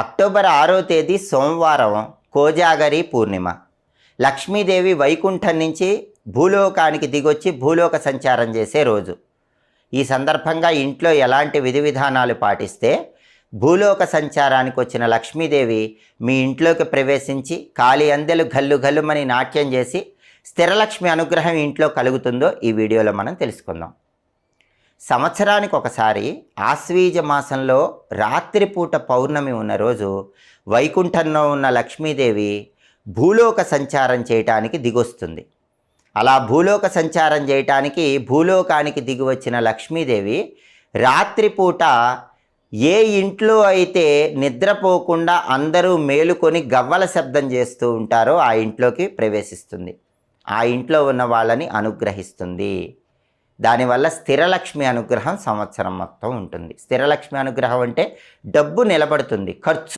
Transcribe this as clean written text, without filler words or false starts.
October 6వ తేదీ సోమవారం కోజాగరి పూర్ణిమ. లక్ష్మీదేవి వైకుంఠం నుంచి భూలోకానికి దిగొచ్చి భూలోక సంచారం చేసే రోజు. ఈ సందర్భంగా ఇంట్లో ఎలాంటి విధి విధానాలు పాటిస్తే భూలోక సంచారానికి వచ్చిన లక్ష్మీదేవి మీ ఇంట్లోకి ప్రవేశించి కాలి అందెలు గల్లు గల్లుమని నాట్యం చేసి స్థిరలక్ష్మి అనుగ్రహం ఇంట్లో కలుగుతుందో ఈ వీడియోలో మనం తెలుసుకుందాం. సంవత్సరానికి ఒకసారి ఆశ్వీజ మాసంలో రాత్రిపూట పౌర్ణమి ఉన్న రోజు వైకుంఠంలో ఉన్న లక్ష్మీదేవి భూలోక సంచారం చేయటానికి దిగొస్తుంది. అలా భూలోక సంచారం చేయటానికి భూలోకానికి దిగి వచ్చిన లక్ష్మీదేవి రాత్రిపూట ఏ ఇంట్లో అయితే నిద్రపోకుండా అందరూ మేలుకొని గవ్వల శబ్దం చేస్తూ ఉంటారో ఆ ఇంట్లోకి ప్రవేశిస్తుంది. ఆ ఇంట్లో ఉన్న వాళ్ళని అనుగ్రహిస్తుంది. దానివల్ల స్థిరలక్ష్మి అనుగ్రహం సంవత్సరం మొత్తం ఉంటుంది. స్థిరలక్ష్మి అనుగ్రహం అంటే డబ్బు నిలబడుతుంది, ఖర్చు